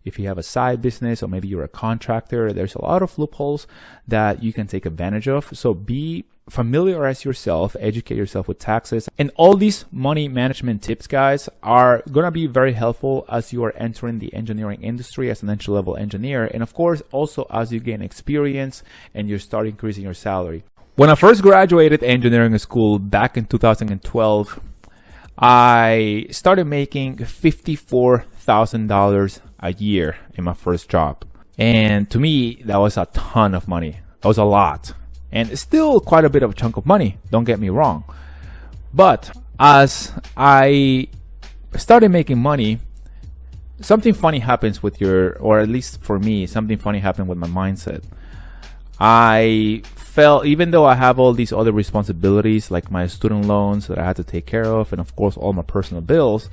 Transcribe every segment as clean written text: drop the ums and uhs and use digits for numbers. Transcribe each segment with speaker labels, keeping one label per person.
Speaker 1: if you have a side business, or maybe you're a contractor, there's a lot of loopholes that you can take advantage of. So familiarize yourself, educate yourself with taxes, and all these money management tips, guys, are gonna be very helpful as you are entering the engineering industry as an entry-level engineer, and of course also as you gain experience and you start increasing your salary. When I first graduated engineering school back in 2012, I started making $54,000 a year in my first job, and to me that was a ton of money. That was a lot. And it's still quite a bit of a chunk of money, don't get me wrong. But as I started making money, something funny happens with or at least for me, something funny happened with my mindset. I felt, even though I have all these other responsibilities, like my student loans that I had to take care of, and of course all my personal bills,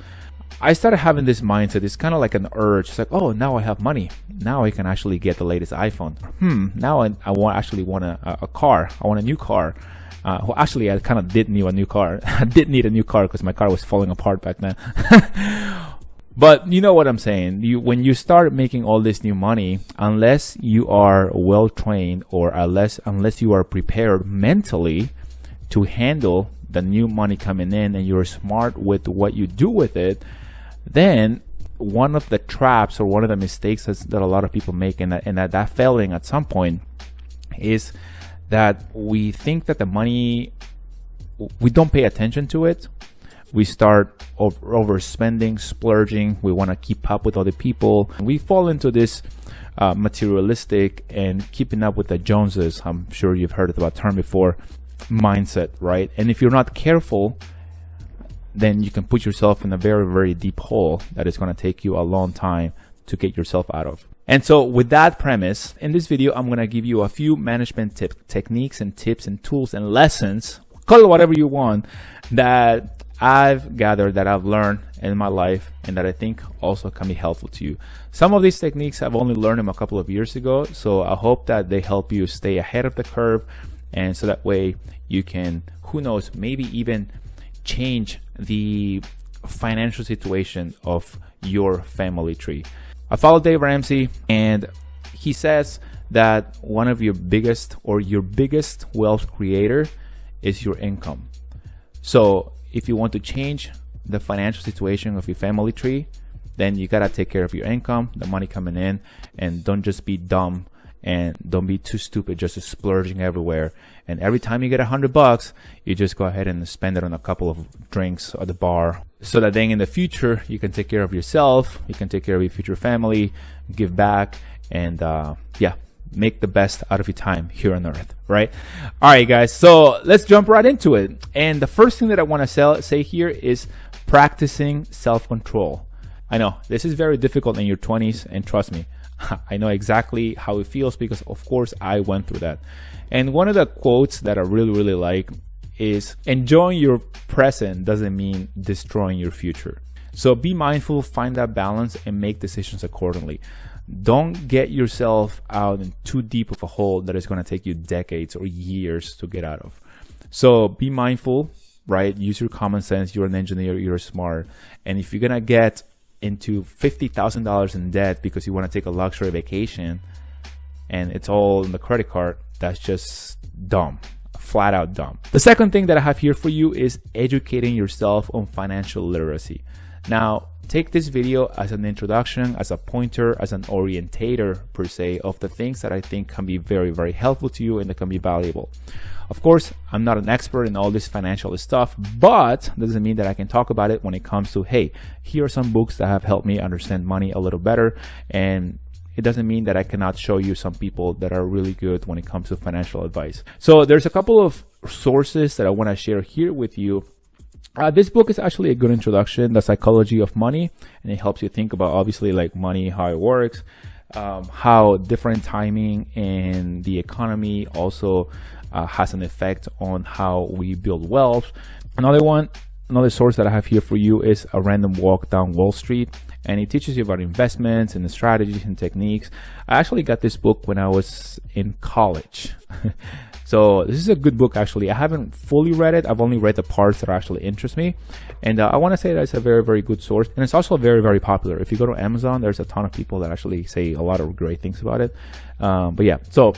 Speaker 1: I started having this mindset. It's kind of like an urge. It's like, oh, now I have money. Now I can actually get the latest iPhone. Now I actually want a car. I want a new car. Well, actually, I kind of did need a new car. I did need a new car because my car was falling apart back then. But you know what I'm saying. When you start making all this new money, unless you are well trained, or unless you are prepared mentally to handle the new money coming in, and you're smart with what you do with it, then one of the traps or one of the mistakes that a lot of people make, and that failing at some point, is that we think that the money, we don't pay attention to it. We start overspending, splurging. We want to keep up with other people. We fall into this materialistic and keeping up with the Joneses. I'm sure you've heard about term before, mindset, right? And if you're not careful, then you can put yourself in a very, very deep hole that is going to take you a long time to get yourself out of. And so with that premise, in this video, I'm going to give you a few management techniques and tips and tools and lessons, call it whatever you want, that I've gathered, that I've learned in my life, and that I think also can be helpful to you. Some of these techniques I've only learned them a couple of years ago, so I hope that they help you stay ahead of the curve, and so that way you can, who knows, maybe even change the financial situation of your family tree. I follow Dave Ramsey, and he says that one of your biggest wealth creator is your income. So if you want to change the financial situation of your family tree, then you gotta take care of your income, the money coming in, and don't just be dumb, and don't be too stupid just splurging everywhere. And every time you get $100, you just go ahead and spend it on a couple of drinks at the bar, so that then in the future you can take care of yourself, you can take care of your future family, give back, and yeah, make the best out of your time here on earth, right? All right, guys, so let's jump right into it. And the first thing that I want to say here is practicing self-control. I know this is very difficult in your 20s, and trust me, I know exactly how it feels, because of course I went through that. And one of the quotes that I really like is, enjoying your present doesn't mean destroying your future. So be mindful, find that balance, and make decisions accordingly. Don't get yourself out in too deep of a hole that is going to take you decades or years to get out of. So be mindful, right? Use your common sense. You're an engineer, you're smart. And if you're going to get into $50,000 in debt because you want to take a luxury vacation and it's all in the credit card, that's just dumb, flat out dumb. The second thing that I have here for you is educating yourself on financial literacy. Now, take this video as an introduction, as a pointer, as an orientator per se of the things that I think can be very helpful to you and that can be valuable. Of course, I'm not an expert in all this financial stuff, but that doesn't mean that I can talk about it when it comes to, hey, here are some books that have helped me understand money a little better. And it doesn't mean that I cannot show you some people that are really good when it comes to financial advice. So there's a couple of sources that I want to share here with you. This book is actually a good introduction, The Psychology of Money, and it helps you think about, obviously, like money, how it works, how different timing in the economy also has an effect on how we build wealth. Another source that I have here for you is A Random Walk Down Wall Street, and it teaches you about investments and the strategies and techniques. I actually got this book when I was in college. So this is a good book, actually. I haven't fully read it. I've only read the parts that actually interest me. And I want to say that it's a very, very good source. And it's also very, very popular. If you go to Amazon, there's a ton of people that actually say a lot of great things about it. But yeah, so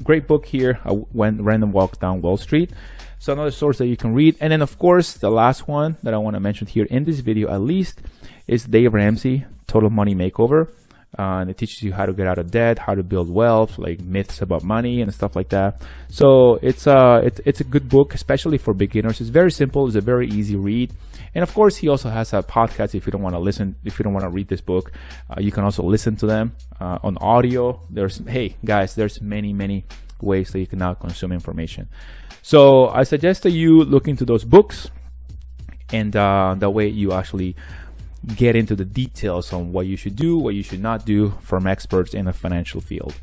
Speaker 1: great book here. I went Random Walk Down Wall Street. So another source that you can read. And then, of course, the last one that I want to mention here in this video, at least, is Dave Ramsey, Total Money Makeover. And it teaches you how to get out of debt, how to build wealth, like myths about money and stuff like that. So it's a good book, especially for beginners. It's very simple. It's a very easy read. And of course, he also has a podcast. If you don't want to listen, if you don't want to read this book, you can also listen to them on audio. Hey guys, there's many ways that you can now consume information. So I suggest that you look into those books, and that way you actually get into the details on what you should do, what you should not do from experts in the financial field.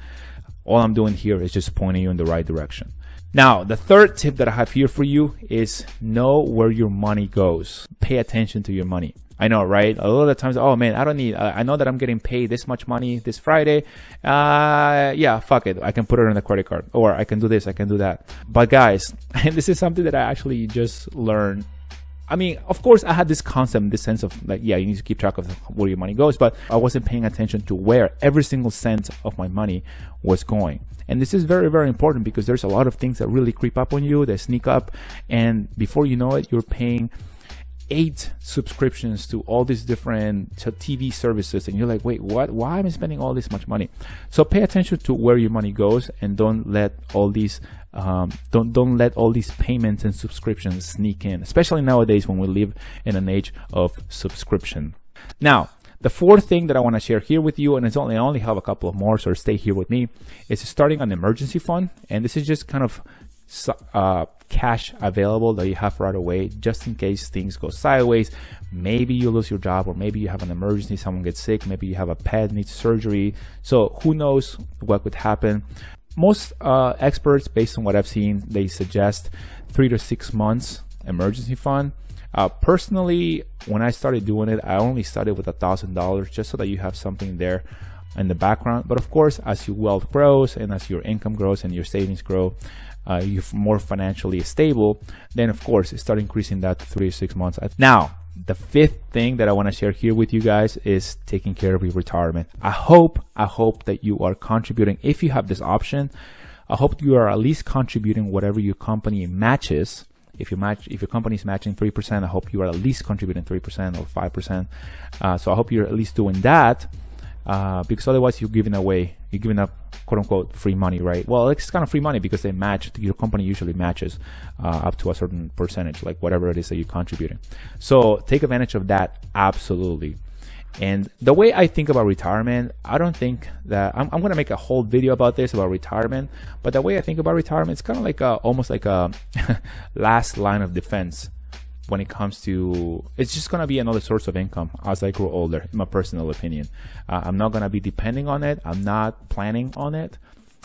Speaker 1: All I'm doing here is just pointing you in the right direction. Now, the third tip that I have here for you is know where your money goes. Pay attention to your money. I know, right? A lot of the times, oh man, I know that I'm getting paid this much money this Friday. Yeah, fuck it. I can put it on the credit card, or I can do this, I can do that. But guys, and this is something that I actually just learned. I mean, of course, I had this concept in the sense of like, yeah, you need to keep track of where your money goes, but I wasn't paying attention to where every single cent of my money was going. And this is very, very important because there's a lot of things that really creep up on you, that sneak up, and before you know it, you're paying 8 subscriptions to all these different TV services, and you're like, wait, what? Why am I spending all this much money? So pay attention to where your money goes, and don't let all these don't let all these payments and subscriptions sneak in, especially nowadays when we live in an age of subscription. Now, the fourth thing that I want to share here with you, and I only have a couple of more, so stay here with me, is starting an emergency fund. And this is just kind of cash available that you have right away, just in case things go sideways. Maybe you lose your job, or maybe you have an emergency, someone gets sick, maybe you have a pet needs surgery. So who knows what could happen. Most experts, based on what I've seen, they suggest 3 to 6 months emergency fund. Personally, when I started doing it, I only started with $1,000, just so that you have something there in the background. But of course, as your wealth grows and as your income grows and your savings grow, you're more financially stable, then of course start increasing that to 3 to 6 months. Now, the fifth thing that I want to share here with you guys is taking care of your retirement. I hope that you are contributing. If you have this option, I hope you are at least contributing whatever your company matches. If your company is matching 3%, I hope you are at least contributing 3% or 5%. So I hope you're at least doing that, because otherwise you're giving up quote unquote free money, right? Well, it's kind of free money because they match. Your company usually matches up to a certain percentage, like whatever it is that you're contributing. So take advantage of that, absolutely. And the way I think about retirement, I don't think that I'm going to make a whole video about this, about retirement, but the way I think about retirement, it's kind of like almost like a last line of defense when it comes to, it's just going to be another source of income as I grow older, in my personal opinion. I'm not going to be depending on it. I'm not planning on it.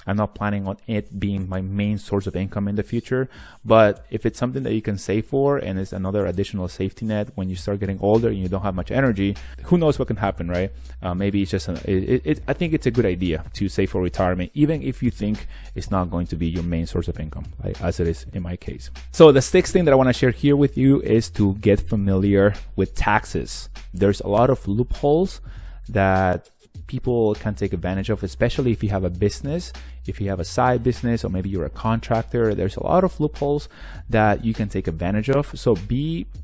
Speaker 1: I'm not planning on it being my main source of income in the future. But if it's something that you can save for, and it's another additional safety net when you start getting older and you don't have much energy, who knows what can happen, right? Maybe it's just, I think it's a good idea to save for retirement, even if you think it's not going to be your main source of income, like, as it is in my case. So the sixth thing that I want to share here with you is to get familiar with taxes. There's a lot of loopholes that people can take advantage of, especially if you have a business, if you have a side business, or maybe you're a contractor. There's a lot of loopholes that you can take advantage of. So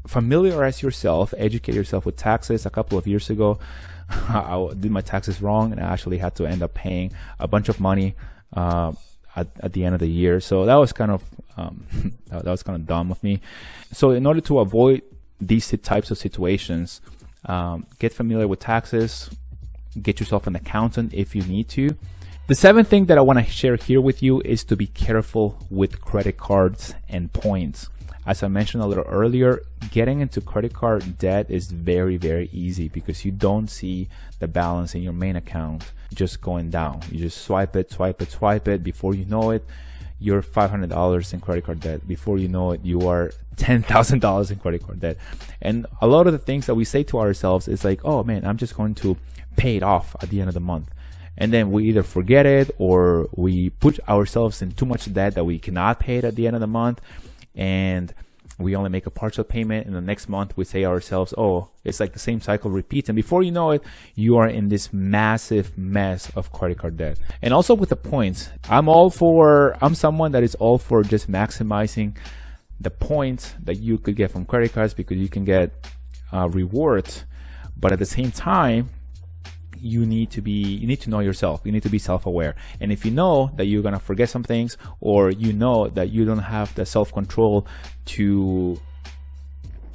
Speaker 1: familiarize yourself, educate yourself with taxes. A couple of years ago, I did my taxes wrong, and I actually had to end up paying a bunch of money at the end of the year. So that was kind of dumb of me. So in order to avoid these types of situations, get familiar with taxes. Get yourself an accountant if you need to. The seventh thing that I want to share here with you is to be careful with credit cards and points. As I mentioned a little earlier, getting into credit card debt is very, very easy because you don't see the balance in your main account just going down. You just swipe it. Before you know it, you're $500 in credit card debt. Before you know it, you are $10,000 in credit card debt. And a lot of the things that we say to ourselves is like, oh man, I'm just going to pay it off at the end of the month. And then we either forget it, or we put ourselves in too much debt that we cannot pay it at the end of the month, and we only make a partial payment. And the next month we say to ourselves, oh, it's like the same cycle repeats. And before you know it, you are in this massive mess of credit card debt. And also with the points, I'm someone that is all for just maximizing the points that you could get from credit cards, because you can get rewards. But at the same time, you need to know yourself. You need to be self-aware. And if you know that you're gonna forget some things, or you know that you don't have the self-control to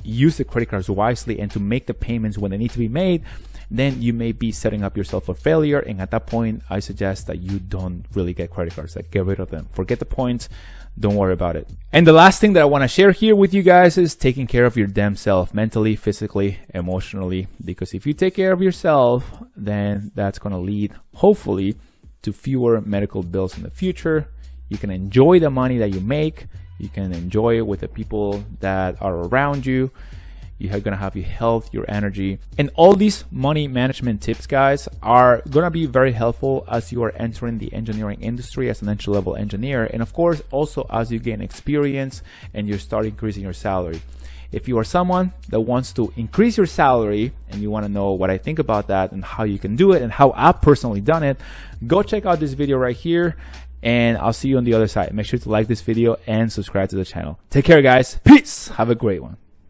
Speaker 1: use the credit cards wisely and to make the payments when they need to be made, then you may be setting up yourself for failure. And at that point, I suggest that you don't really get credit cards. Like, get rid of them. Forget the points. Don't worry about it. And the last thing that I want to share here with you guys is taking care of your damn self, mentally, physically, emotionally. Because if you take care of yourself, then that's going to lead, hopefully, to fewer medical bills in the future. You can enjoy the money that you make. You can enjoy it with the people that are around you. You're going to have your health, your energy. And all these money management tips, guys, are going to be very helpful as you are entering the engineering industry as an entry-level engineer. And of course, also as you gain experience and you start increasing your salary. If you are someone that wants to increase your salary and you want to know what I think about that and how you can do it and how I've personally done it, go check out this video right here. And I'll see you on the other side. Make sure to like this video and subscribe to the channel. Take care, guys. Peace. Have a great one.